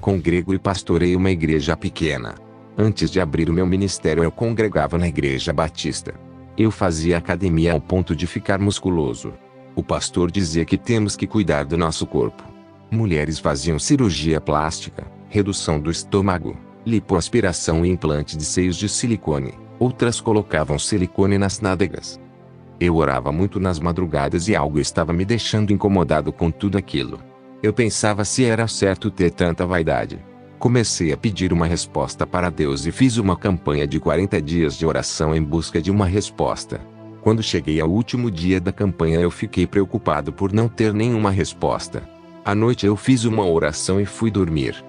congrego e pastorei uma igreja pequena. Antes de abrir o meu ministério eu congregava na igreja batista. Eu fazia academia ao ponto de ficar musculoso. O pastor dizia que temos que cuidar do nosso corpo. Mulheres faziam cirurgia plástica, redução do estômago, lipoaspiração e implante de seios de silicone. Outras colocavam silicone nas nádegas. Eu orava muito nas madrugadas e algo estava me deixando incomodado com tudo aquilo. Eu pensava se era certo ter tanta vaidade. Comecei a pedir uma resposta para Deus e fiz uma campanha de 40 dias de oração em busca de uma resposta. Quando cheguei ao último dia da campanha eu fiquei preocupado por não ter nenhuma resposta. À noite eu fiz uma oração e fui dormir.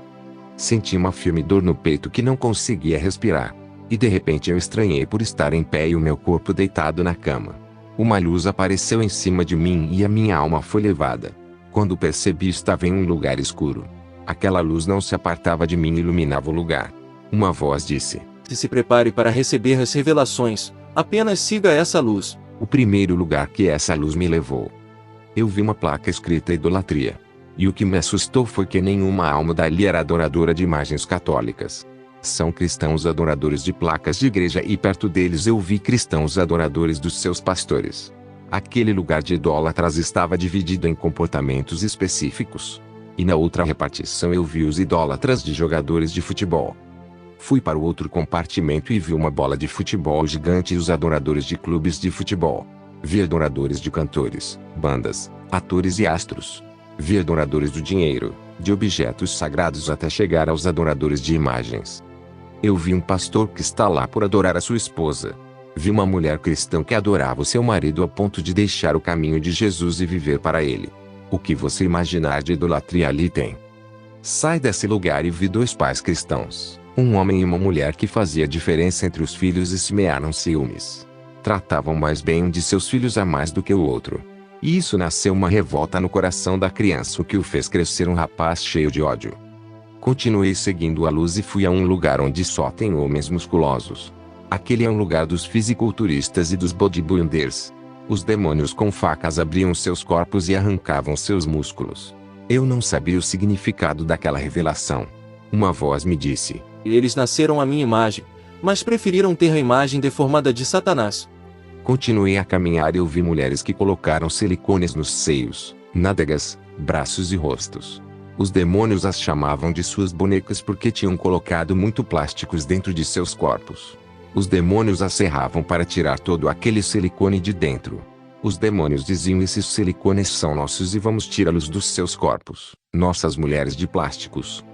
Senti uma firme dor no peito que não conseguia respirar. E de repente eu estranhei por estar em pé e o meu corpo deitado na cama. Uma luz apareceu em cima de mim e a minha alma foi levada. Quando percebi estava em um lugar escuro. Aquela luz não se apartava de mim e iluminava o lugar. Uma voz disse: Se prepare para receber as revelações, apenas siga essa luz. O primeiro lugar que essa luz me levou. Eu vi uma placa escrita idolatria. E o que me assustou foi que nenhuma alma dali era adoradora de imagens católicas. São cristãos adoradores de placas de igreja e perto deles eu vi cristãos adoradores dos seus pastores. Aquele lugar de idólatras estava dividido em comportamentos específicos. E na outra repartição eu vi os idólatras de jogadores de futebol. Fui para o outro compartimento e vi uma bola de futebol gigante e os adoradores de clubes de futebol. Vi adoradores de cantores, bandas, atores e astros. Vi adoradores do dinheiro, de objetos sagrados até chegar aos adoradores de imagens. Eu vi um pastor que está lá por adorar a sua esposa. Vi uma mulher cristã que adorava o seu marido a ponto de deixar o caminho de Jesus e viver para ele. O que você imaginar de idolatria ali tem. Sai desse lugar e vi dois pais cristãos, um homem e uma mulher que fazia diferença entre os filhos e semearam ciúmes. Tratavam mais bem um de seus filhos a mais do que o outro. E isso nasceu uma revolta no coração da criança, o que o fez crescer um rapaz cheio de ódio. Continuei seguindo a luz e fui a um lugar onde só tem homens musculosos. Aquele é um lugar dos fisiculturistas e dos bodybuilders. Os demônios com facas abriam seus corpos e arrancavam seus músculos. Eu não sabia o significado daquela revelação. Uma voz me disse: Eles nasceram à minha imagem, mas preferiram ter a imagem deformada de Satanás. Continuei a caminhar e eu vi mulheres que colocaram silicones nos seios, nádegas, braços e rostos. Os demônios as chamavam de suas bonecas porque tinham colocado muito plásticos dentro de seus corpos. Os demônios as serravam para tirar todo aquele silicone de dentro. Os demônios diziam: esses silicones são nossos e vamos tirá-los dos seus corpos, nossas mulheres de plásticos.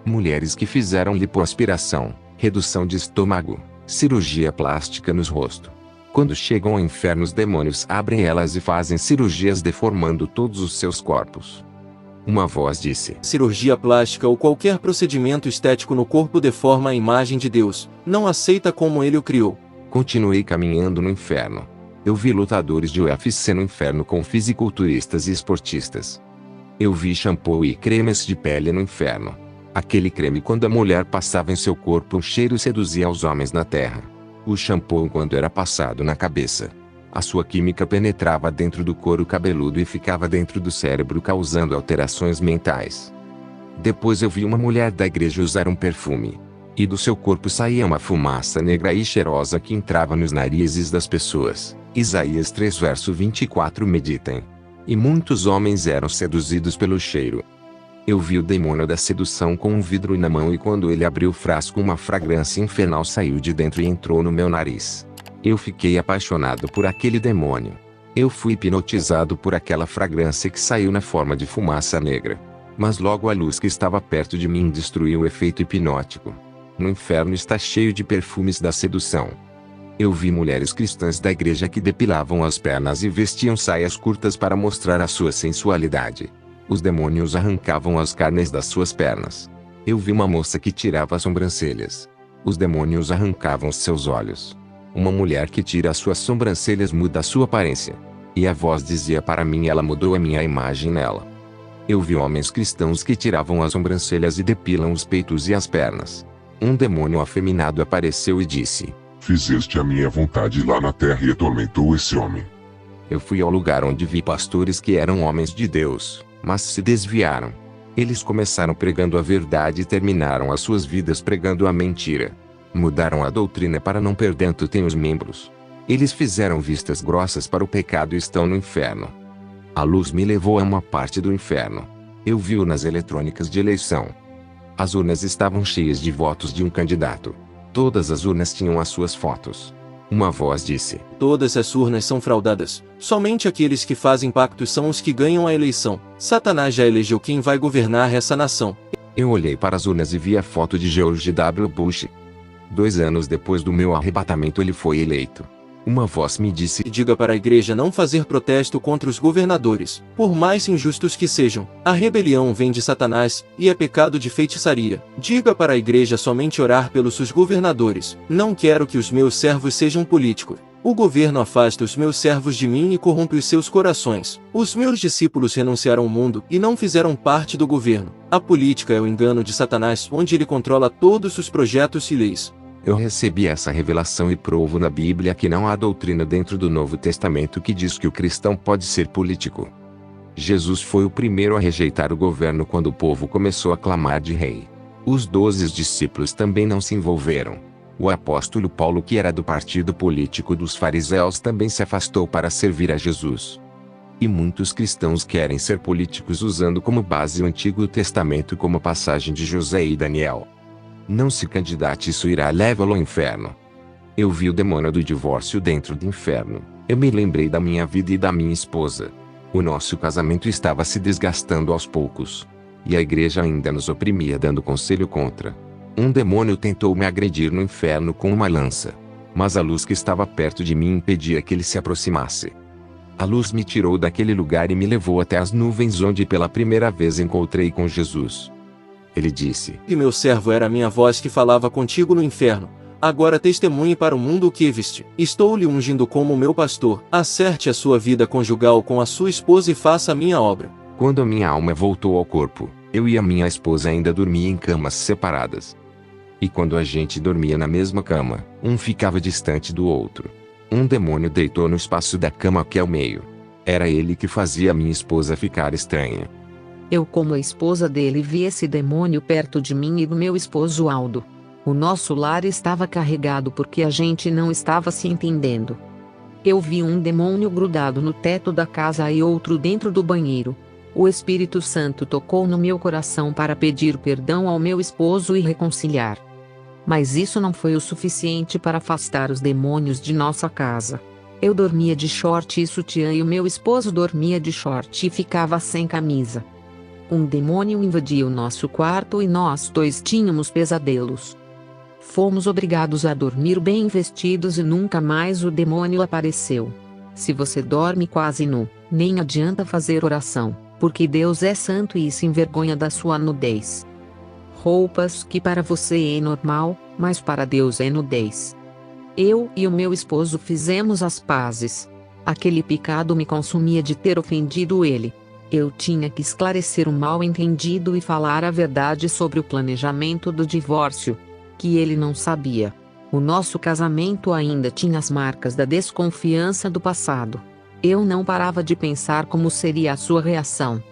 Mulheres que fizeram lipoaspiração, redução de estômago, cirurgia plástica nos rostos. Quando chegam ao inferno os demônios abrem elas e fazem cirurgias deformando todos os seus corpos. Uma voz disse: Cirurgia plástica ou qualquer procedimento estético no corpo deforma a imagem de Deus, não aceita como Ele o criou. Continuei caminhando no inferno. Eu vi lutadores de UFC no inferno com fisiculturistas e esportistas. Eu vi shampoo e cremes de pele no inferno. Aquele creme quando a mulher passava em seu corpo o cheiro seduzia os homens na terra. O shampoo quando era passado na cabeça. A sua química penetrava dentro do couro cabeludo e ficava dentro do cérebro causando alterações mentais. Depois eu vi uma mulher da igreja usar um perfume. E do seu corpo saía uma fumaça negra e cheirosa que entrava nos narizes das pessoas. Isaías 3 verso 24 meditem. E muitos homens eram seduzidos pelo cheiro. Eu vi o demônio da sedução com um vidro na mão e quando ele abriu o frasco uma fragrância infernal saiu de dentro e entrou no meu nariz. Eu fiquei apaixonado por aquele demônio. Eu fui hipnotizado por aquela fragrância que saiu na forma de fumaça negra. Mas logo a luz que estava perto de mim destruiu o efeito hipnótico. No inferno está cheio de perfumes da sedução. Eu vi mulheres cristãs da igreja que depilavam as pernas e vestiam saias curtas para mostrar a sua sensualidade. Os demônios arrancavam as carnes das suas pernas. Eu vi uma moça que tirava as sobrancelhas. Os demônios arrancavam seus olhos. Uma mulher que tira as suas sobrancelhas muda a sua aparência. E a voz dizia para mim: ela mudou a minha imagem nela. Eu vi homens cristãos que tiravam as sobrancelhas e depilam os peitos e as pernas. Um demônio afeminado apareceu e disse: Fizeste a minha vontade lá na terra e atormentou esse homem. Eu fui ao lugar onde vi pastores que eram homens de Deus, mas se desviaram. Eles começaram pregando a verdade e terminaram as suas vidas pregando a mentira. Mudaram a doutrina para não perder tanto os membros. Eles fizeram vistas grossas para o pecado e estão no inferno. A luz me levou a uma parte do inferno. Eu vi-o nas eletrônicas de eleição. As urnas estavam cheias de votos de um candidato. Todas as urnas tinham as suas fotos. Uma voz disse: Todas as urnas são fraudadas. Somente aqueles que fazem pactos são os que ganham a eleição. Satanás já elegeu quem vai governar essa nação. Eu olhei para as urnas e vi a foto de George W. Bush. 2 anos depois do meu arrebatamento ele foi eleito. Uma voz me disse: Diga para a igreja não fazer protesto contra os governadores, por mais injustos que sejam. A rebelião vem de Satanás, e é pecado de feitiçaria. Diga para a igreja somente orar pelos seus governadores. Não quero que os meus servos sejam políticos. O governo afasta os meus servos de mim e corrompe os seus corações. Os meus discípulos renunciaram ao mundo e não fizeram parte do governo. A política é o engano de Satanás, onde ele controla todos os projetos e leis. Eu recebi essa revelação e provo na Bíblia que não há doutrina dentro do Novo Testamento que diz que o cristão pode ser político. Jesus foi o primeiro a rejeitar o governo quando o povo começou a clamar de rei. Os 12 discípulos também não se envolveram. O apóstolo Paulo, que era do partido político dos fariseus, também se afastou para servir a Jesus. E muitos cristãos querem ser políticos usando como base o Antigo Testamento como a passagem de José e Daniel. Não se candidate, isso irá levá-lo ao inferno. Eu vi o demônio do divórcio dentro do inferno. Eu me lembrei da minha vida e da minha esposa. O nosso casamento estava se desgastando aos poucos. E a igreja ainda nos oprimia dando conselho contra. Um demônio tentou me agredir no inferno com uma lança. Mas a luz que estava perto de mim impedia que ele se aproximasse. A luz me tirou daquele lugar e me levou até as nuvens, onde pela primeira vez encontrei com Jesus. Ele disse: E meu servo era a minha voz que falava contigo no inferno. Agora testemunhe para o mundo o que viste. Estou lhe ungindo como meu pastor. Acerte a sua vida conjugal com a sua esposa e faça a minha obra. Quando a minha alma voltou ao corpo, eu e a minha esposa ainda dormia em camas separadas. E quando a gente dormia na mesma cama, um ficava distante do outro. Um demônio deitou no espaço da cama que é o meio. Era ele que fazia a minha esposa ficar estranha. Eu, como a esposa dele, vi esse demônio perto de mim e do meu esposo Aldo. O nosso lar estava carregado porque a gente não estava se entendendo. Eu vi um demônio grudado no teto da casa e outro dentro do banheiro. O Espírito Santo tocou no meu coração para pedir perdão ao meu esposo e reconciliar. Mas isso não foi o suficiente para afastar os demônios de nossa casa. Eu dormia de short e sutiã e o meu esposo dormia de short e ficava sem camisa. Um demônio invadia o nosso quarto e nós dois tínhamos pesadelos. Fomos obrigados a dormir bem vestidos e nunca mais o demônio apareceu. Se você dorme quase nu, nem adianta fazer oração, porque Deus é santo e se envergonha da sua nudez. Roupas que para você é normal, mas para Deus é nudez. Eu e o meu esposo fizemos as pazes. Aquele pecado me consumia de ter ofendido ele. Eu tinha que esclarecer o mal-entendido e falar a verdade sobre o planejamento do divórcio, que ele não sabia. O nosso casamento ainda tinha as marcas da desconfiança do passado. Eu não parava de pensar como seria a sua reação.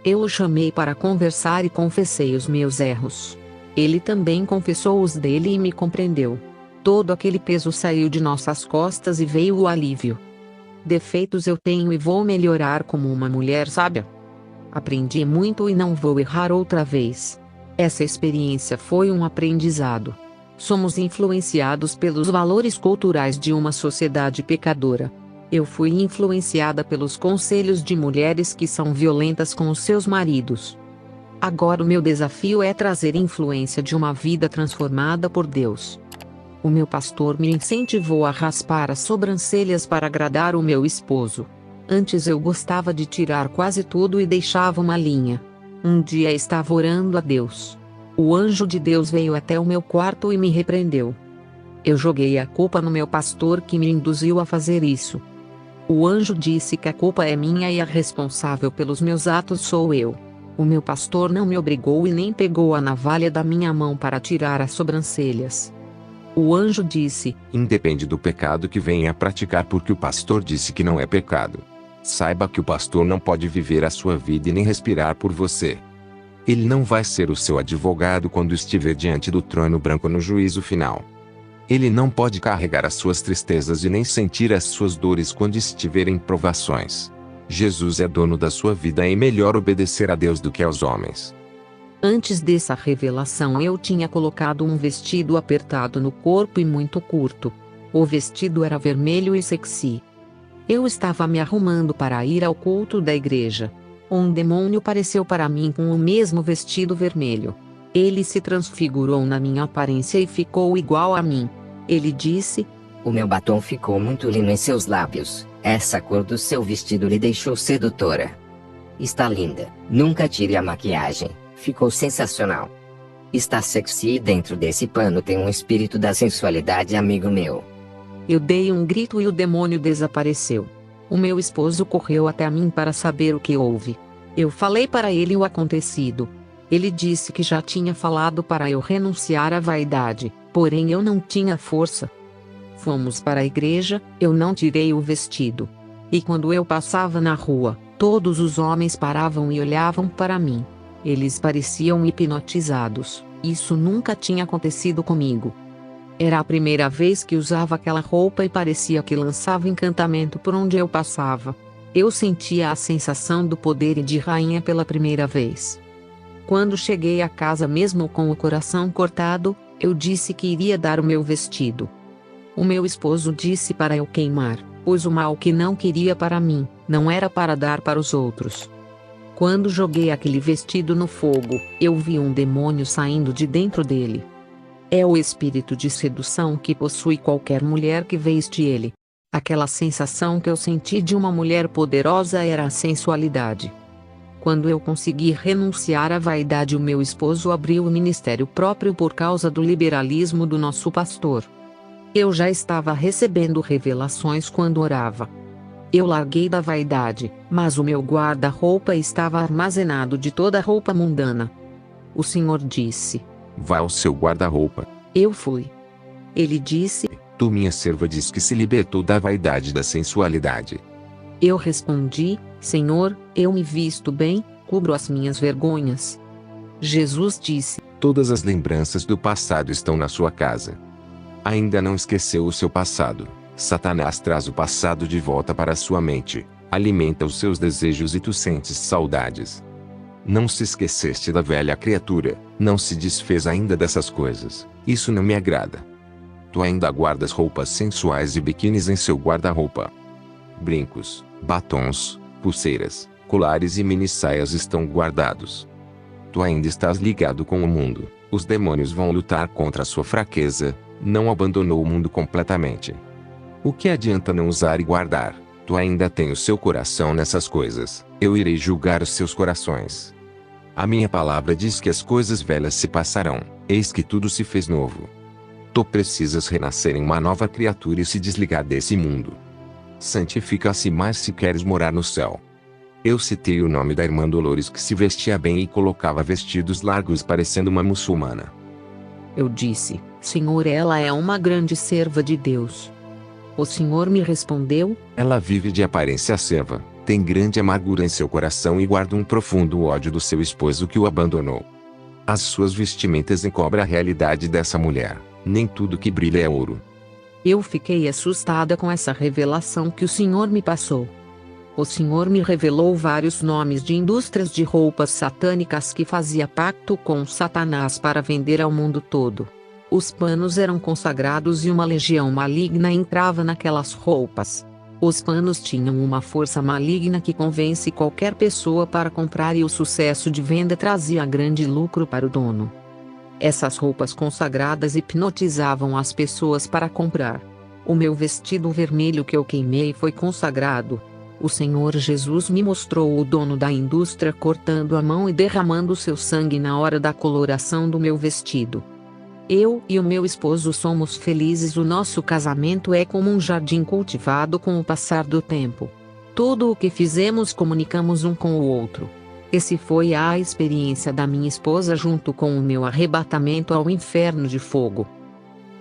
Eu o chamei para conversar e confessei os meus erros. Ele também confessou os dele e me compreendeu. Todo aquele peso saiu de nossas costas e veio o alívio. Defeitos eu tenho e vou melhorar como uma mulher sábia. Aprendi muito e não vou errar outra vez. Essa experiência foi um aprendizado. Somos influenciados pelos valores culturais de uma sociedade pecadora. Eu fui influenciada pelos conselhos de mulheres que são violentas com os seus maridos. Agora o meu desafio é trazer influência de uma vida transformada por Deus. O meu pastor me incentivou a raspar as sobrancelhas para agradar o meu esposo. Antes eu gostava de tirar quase tudo e deixava uma linha. Um dia estava orando a Deus. O anjo de Deus veio até o meu quarto e me repreendeu. Eu joguei a culpa no meu pastor que me induziu a fazer isso. O anjo disse que a culpa é minha e a responsável pelos meus atos sou eu. O meu pastor não me obrigou e nem pegou a navalha da minha mão para tirar as sobrancelhas. O anjo disse: independe do pecado que venha a praticar, porque o pastor disse que não é pecado. Saiba que o pastor não pode viver a sua vida e nem respirar por você. Ele não vai ser o seu advogado quando estiver diante do trono branco no juízo final. Ele não pode carregar as suas tristezas e nem sentir as suas dores quando estiver em provações. Jesus é dono da sua vida e é melhor obedecer a Deus do que aos homens. Antes dessa revelação eu tinha colocado um vestido apertado no corpo e muito curto. O vestido era vermelho e sexy. Eu estava me arrumando para ir ao culto da igreja. Um demônio apareceu para mim com o mesmo vestido vermelho. Ele se transfigurou na minha aparência e ficou igual a mim. Ele disse: "O meu batom ficou muito lindo em seus lábios. Essa cor do seu vestido lhe deixou sedutora. Está linda. Nunca tire a maquiagem. Ficou sensacional. Está sexy e dentro desse pano tem um espírito da sensualidade, amigo meu." Eu dei um grito e o demônio desapareceu. O meu esposo correu até mim para saber o que houve. Eu falei para ele o acontecido. Ele disse que já tinha falado para eu renunciar à vaidade, porém eu não tinha força. Fomos para a igreja, eu não tirei o vestido. E quando eu passava na rua, todos os homens paravam e olhavam para mim. Eles pareciam hipnotizados. Isso nunca tinha acontecido comigo. Era a primeira vez que usava aquela roupa e parecia que lançava encantamento por onde eu passava. Eu sentia a sensação do poder e de rainha pela primeira vez. Quando cheguei a casa mesmo com o coração cortado, eu disse que iria dar o meu vestido. O meu esposo disse para eu queimar, pois o mal que não queria para mim, não era para dar para os outros. Quando joguei aquele vestido no fogo, eu vi um demônio saindo de dentro dele. É o espírito de sedução que possui qualquer mulher que veste ele. Aquela sensação que eu senti de uma mulher poderosa era a sensualidade. Quando eu consegui renunciar à vaidade, o meu esposo abriu o ministério próprio por causa do liberalismo do nosso pastor. Eu já estava recebendo revelações quando orava. Eu larguei da vaidade, mas o meu guarda-roupa estava armazenado de toda a roupa mundana. O Senhor disse: "Vá ao seu guarda-roupa." Eu fui. Ele disse: "Tu, minha serva, diz que se libertou da vaidade e da sensualidade." Eu respondi: "Senhor, eu me visto bem, cubro as minhas vergonhas." Jesus disse: "Todas as lembranças do passado estão na sua casa. Ainda não esqueceu o seu passado. Satanás traz o passado de volta para a sua mente, alimenta os seus desejos e tu sentes saudades. Não se esqueceste da velha criatura, não se desfez ainda dessas coisas. Isso não me agrada. Tu ainda guardas roupas sensuais e biquínis em seu guarda-roupa. Brincos, batons, pulseiras, colares e mini-saias estão guardados. Tu ainda estás ligado com o mundo. Os demônios vão lutar contra a sua fraqueza. Não abandonou o mundo completamente. O que adianta não usar e guardar? Tu ainda tem o seu coração nessas coisas. Eu irei julgar os seus corações. A minha palavra diz que as coisas velhas se passarão, eis que tudo se fez novo. Tu precisas renascer em uma nova criatura e se desligar desse mundo. Santifica-se mais se queres morar no céu." Eu citei o nome da irmã Dolores, que se vestia bem e colocava vestidos largos parecendo uma muçulmana. Eu disse: "Senhor, ela é uma grande serva de Deus." O Senhor me respondeu: "Ela vive de aparência serva, tem grande amargura em seu coração e guarda um profundo ódio do seu esposo que o abandonou. As suas vestimentas encobrem a realidade dessa mulher, nem tudo que brilha é ouro." Eu fiquei assustada com essa revelação que o Senhor me passou. O Senhor me revelou vários nomes de indústrias de roupas satânicas que fazia pacto com Satanás para vender ao mundo todo. Os panos eram consagrados e uma legião maligna entrava naquelas roupas. Os panos tinham uma força maligna que convence qualquer pessoa para comprar, e o sucesso de venda trazia grande lucro para o dono. Essas roupas consagradas hipnotizavam as pessoas para comprar. O meu vestido vermelho que eu queimei foi consagrado. O Senhor Jesus me mostrou o dono da indústria cortando a mão e derramando seu sangue na hora da coloração do meu vestido. Eu e o meu esposo somos felizes. O nosso casamento é como um jardim cultivado com o passar do tempo. Tudo o que fizemos comunicamos um com o outro. Esse foi a experiência da minha esposa junto com o meu arrebatamento ao inferno de fogo.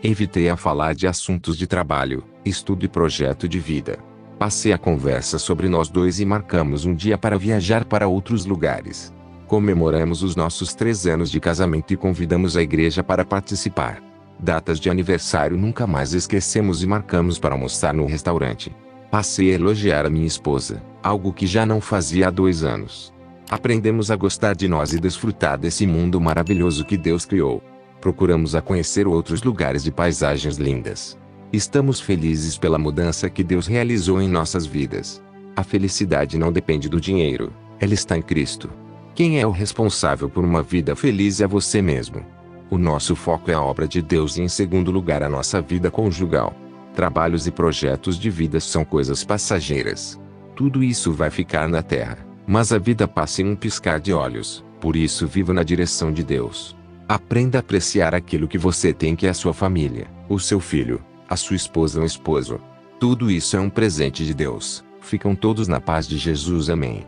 Evitei a falar de assuntos de trabalho, estudo e projeto de vida. Passei a conversa sobre nós dois e marcamos um dia para viajar para outros lugares. Comemoramos os nossos 3 anos de casamento e convidamos a igreja para participar. Datas de aniversário nunca mais esquecemos e marcamos para almoçar no restaurante. Passei a elogiar a minha esposa, algo que já não fazia há 2 anos. Aprendemos a gostar de nós e desfrutar desse mundo maravilhoso que Deus criou. Procuramos a conhecer outros lugares de paisagens lindas. Estamos felizes pela mudança que Deus realizou em nossas vidas. A felicidade não depende do dinheiro, ela está em Cristo. Quem é o responsável por uma vida feliz é você mesmo. O nosso foco é a obra de Deus e em segundo lugar a nossa vida conjugal. Trabalhos e projetos de vida são coisas passageiras. Tudo isso vai ficar na terra, mas a vida passa em um piscar de olhos, por isso viva na direção de Deus. Aprenda a apreciar aquilo que você tem, que é a sua família, o seu filho, a sua esposa ou esposo. Tudo isso é um presente de Deus. Ficam todos na paz de Jesus. Amém.